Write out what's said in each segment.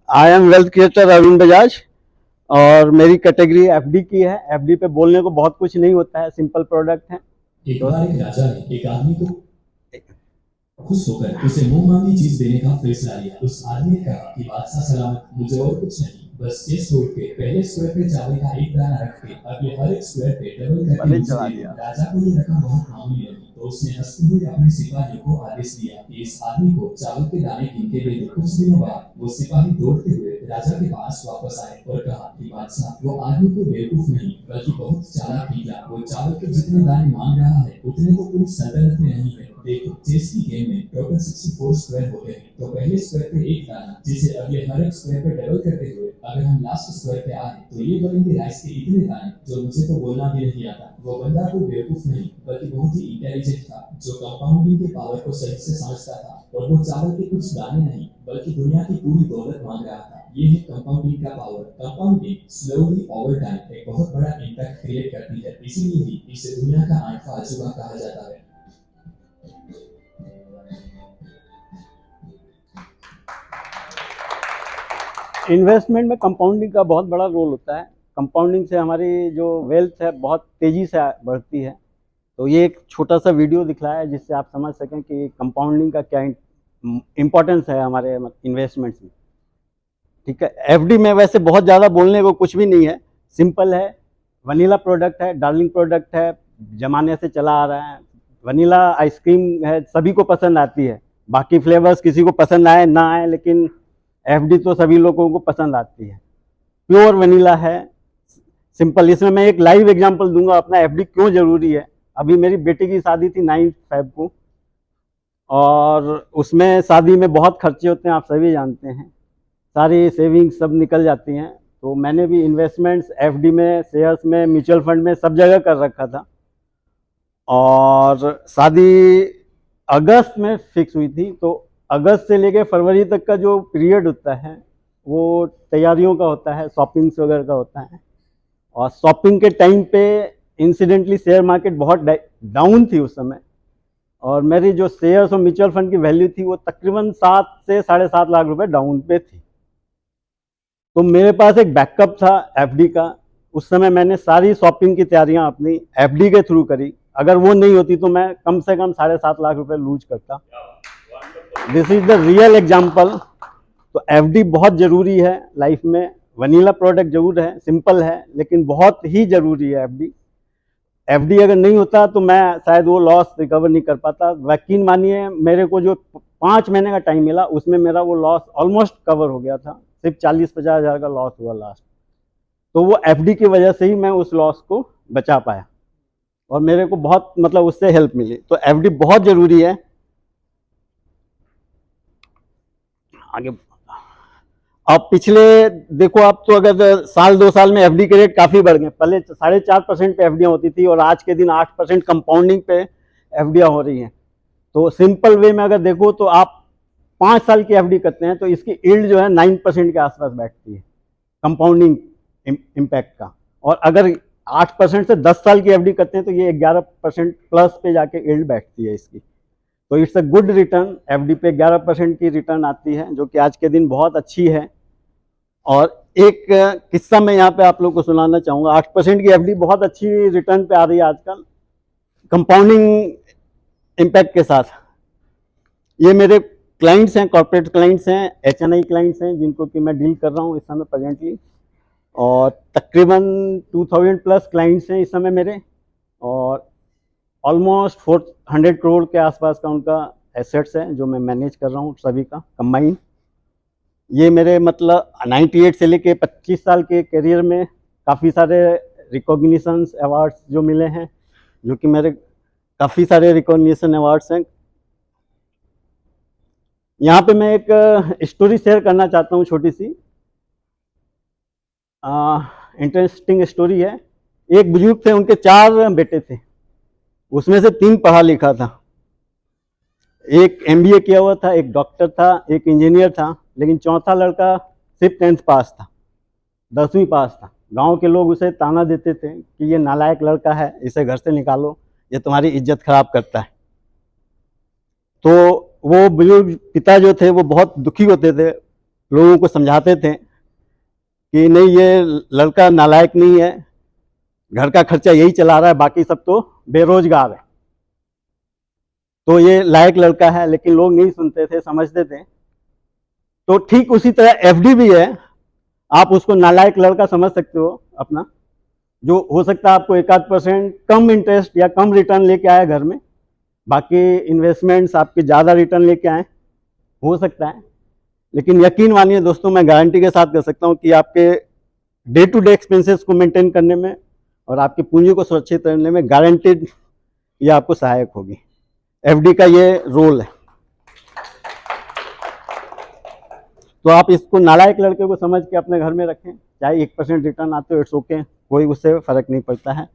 I am wealth creator Arun Bajaj और मेरी category FD की है। एफडी पे बोलने को बहुत कुछ नहीं होता है, सिंपल प्रोडक्ट है। एक बार एक राजा ने एक आदमी को खुश होकर उसे मुंह मांगी चीज देने का फैसला लिया। उस आदमी ने कहा कि बादशाह सलामत, मुझे और कुछ नहीं, बस चेस्ट तोड़ के पहले स्क्वायर पे चावल का एक दाना रख के अगले हर एक स्क्वायर पे डबल करके मुझे दे दो। राजा को ये रकम बहुत मामूली लगी, तो उसने हंसते हुए अपने सिपाहियों को आदेश दिया कि इस आदमी को चावल के दाने गिन के दे दो। कुछ दिनों बाद वो सिपाही दौड़ते हुए राजा के पास वापस आए और कहा कि बादशाह, वो आदमी को बेवकूफ नहीं बल्कि बहुत चालाक निकला। वो चावल के जितने दाने मांग रहा है उतने तो पूरी सल्तनत में नहीं है। देखो, चेस की गेम में टोटल 64 स्क्वायर होते हैं, तो पहले स्क्वायर पे एक दाना, जिसे अगले हर एक स्क्वायर पे डबल करते हुए अगर हम लास्ट स्क्वायर पे आए तो ये बनेंगे राइस के इतने दाने, जो मुझे तो बोलना भी नहीं आता। वो बंदा कोई बेवकूफ नहीं बल्कि बहुत ही इंटेलिजेंट था, जो कंपाउंडिंग के पावर को सही से समझता था। और वो चावल के कुछ दाने नहीं बल्कि दुनिया की पूरी दौलत मांग रहा था। ये है कंपाउंडिंग का power. Compounding slowly over time एक बहुत बड़ा इम्पैक्ट क्रिएट करती है, इसीलिए ही इसे दुनिया का आठवां अजूबा कहा जाता है। इन्वेस्टमेंट में कंपाउंडिंग का बहुत बड़ा रोल होता है। कंपाउंडिंग से हमारी जो वेल्थ है बहुत तेज़ी से बढ़ती है। तो ये एक छोटा सा वीडियो दिखलाया है जिससे आप समझ सकें कि कंपाउंडिंग का क्या इम्पोर्टेंस है हमारे इन्वेस्टमेंट्स में। ठीक है, एफडी में वैसे बहुत ज़्यादा बोलने को कुछ भी नहीं है, सिंपल है, वनीला प्रोडक्ट है, डार्लिंग प्रोडक्ट है, ज़माने से चला आ रहा है। वनीला आइसक्रीम है, सभी को पसंद आती है, बाकी फ्लेवर्स किसी को पसंद आए ना आए, लेकिन एफडी तो सभी लोगों को पसंद आती है। प्योर वनीला है, सिंपल। इसमें मैं एक लाइव एग्जांपल दूंगा अपना एफडी क्यों ज़रूरी है। अभी मेरी बेटी की शादी थी 9 फेब को, और उसमें शादी में बहुत खर्चे होते हैं, आप सभी जानते हैं, सारी सेविंग्स सब निकल जाती हैं। तो मैंने भी इन्वेस्टमेंट्स एफडी में, शेयर्स में, म्यूचुअल फंड में सब जगह कर रखा था। और शादी अगस्त में फिक्स हुई थी, तो अगस्त से लेकर फरवरी तक का जो पीरियड होता है वो तैयारियों का होता है, शॉपिंग्स वगैरह का होता है। और शॉपिंग के टाइम पे इंसिडेंटली शेयर मार्केट बहुत डाउन थी उस समय, और मेरी जो शेयर्स और म्यूचुअल फंड की वैल्यू थी वो तकरीबन 7 से 7.5 लाख रुपए डाउन पे थी। तो मेरे पास एक बैकअप था एफडी का। उस समय मैंने सारी शॉपिंग की तैयारियां अपनी एफडी के थ्रू करी। अगर वो नहीं होती तो मैं कम से कम 7.5 लाख रुपए लूज करता। This is the real example. तो एफडी बहुत ज़रूरी है लाइफ में। वनीला प्रोडक्ट जरूर है, सिंपल है, लेकिन बहुत ही ज़रूरी है एफडी। एफडी अगर नहीं होता तो मैं शायद वो लॉस रिकवर नहीं कर पाता। यकीन मानिए, मेरे को जो 5 महीने का टाइम मिला उसमें मेरा वो लॉस ऑलमोस्ट कवर हो गया था। सिर्फ 40-50 हज़ार का लॉस हुआ लास्ट। तो वो एफडी की वजह से ही मैं उस लॉस को बचा पाया, और मेरे को बहुत मतलब उससे हेल्प मिली। तो एफडी बहुत ज़रूरी है। आगे अब पिछले देखो, आप तो अगर साल 2 साल में एफडी के रेट काफ़ी बढ़ गए। पहले 4.5% पे एफडियाँ होती थी और आज के दिन 8% कंपाउंडिंग पे एफडियाँ हो रही हैं। तो सिंपल वे में अगर देखो तो आप 5 साल की एफडी करते हैं तो इसकी यील्ड जो है 9% के आसपास बैठती है कंपाउंडिंग इम्पैक्ट का। और अगर 8% से 10 साल की एफडी करते हैं तो ये 11% प्लस पे जाके यील्ड बैठती है इसकी। तो it's a good return. FD पे 11% की रिटर्न आती है, जो कि आज के दिन बहुत अच्छी है। और एक किस्सा मैं यहाँ पे आप लोग को सुनाना चाहूँगा। 8% की एफडी बहुत अच्छी रिटर्न पे आ रही है आजकल कंपाउंडिंग इम्पैक्ट के साथ। ये मेरे क्लाइंट्स हैं, कॉर्पोरेट क्लाइंट्स हैं, एचएनआई क्लाइंट्स हैं, जिनको कि मैं डील कर रहा हूँ इस समय प्रेजेंटली। और तकरीबन 2000 प्लस क्लाइंट्स हैं इस समय मेरे, और ऑलमोस्ट 400 करोड़ के आसपास का उनका एसेट्स है जो मैं मैनेज कर रहा हूँ सभी का कंबाइंड। ये मेरे मतलब 98 से लेके 25 साल के करियर में काफ़ी सारे रिकॉग्निशंस अवार्ड्स जो मिले हैं, जो कि मेरे काफ़ी सारे रिकॉग्निशन अवार्ड्स हैं। यहाँ पे मैं एक स्टोरी शेयर करना चाहता हूँ, छोटी सी इंटरेस्टिंग स्टोरी है। एक बुजुर्ग थे, उनके 4 बेटे थे, उसमें से 3 पढ़ा लिखा था। एक एमबीए किया हुआ था, एक डॉक्टर था, एक इंजीनियर था, लेकिन चौथा लड़का सिर्फ 10th पास था, 10वीं पास था। गांव के लोग उसे ताना देते थे कि ये नालायक लड़का है, इसे घर से निकालो, ये तुम्हारी इज्जत खराब करता है। तो वो बुजुर्ग पिता जो थे वो बहुत दुखी होते थे लोगों को समझाते थे कि नहीं, ये लड़का नालायक नहीं है, घर का खर्चा यही चला रहा है, बाकी सब तो बेरोजगार है, तो ये लायक लड़का है। लेकिन लोग नहीं सुनते थे, समझते थे। तो ठीक उसी तरह एफडी भी है, आप उसको नालायक लड़का समझ सकते हो अपना, जो हो सकता है आपको 1-8% कम इंटरेस्ट या कम रिटर्न लेके आए घर में, बाकी इन्वेस्टमेंट्स आपके ज़्यादा रिटर्न लेके आए, हो सकता है। लेकिन यकीन मानिए दोस्तों, मैं गारंटी के साथ कह सकता हूँ कि आपके डे टू डे एक्सपेंसेस को मेंटेन करने में और आपकी पूंजी को सुरक्षित करने में गारंटेड ये आपको सहायक होगी। एफडी का ये रोल है। तो आप इसको नालायक लड़के को समझ के अपने घर में रखें, चाहे 1% रिटर्न आते हो, इट्स ओके, कोई उससे फर्क नहीं पड़ता है।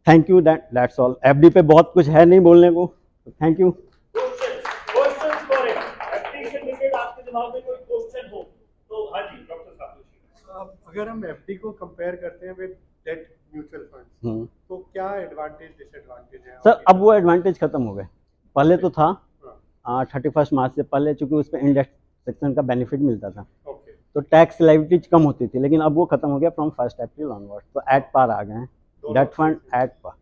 Thank you, that's all. FD पे बहुत कुछ है नहीं बोलने को, थैंक यू। आपके दिमाग में कोई क्वेश्चन हो तो हाँ जी डॉक्टर साहब। अगर हम एफडी को कंपेयर करते हैं विद डेट म्यूचुअल फंड्स, तो क्या एडवांटेज डिसएडवांटेज है? सर अब वो एडवांटेज खत्म हो गए। पहले तो था 31 मार्च से पहले, चूंकि उस पर इंडेक्स सेक्शन का बेनिफिट मिलता था, तो टैक्स लाइबिलिटीज कम होती थी, लेकिन अब वो खत्म हो गया फ्रॉम 1 अप्रैल ऑनवर्ड। तो एट पार आ गए हैं, डेट फंड एट पार,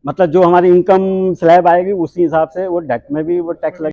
मतलब जो हमारी इनकम स्लैब आएगी उसी हिसाब से वो डेट में भी वो टैक्स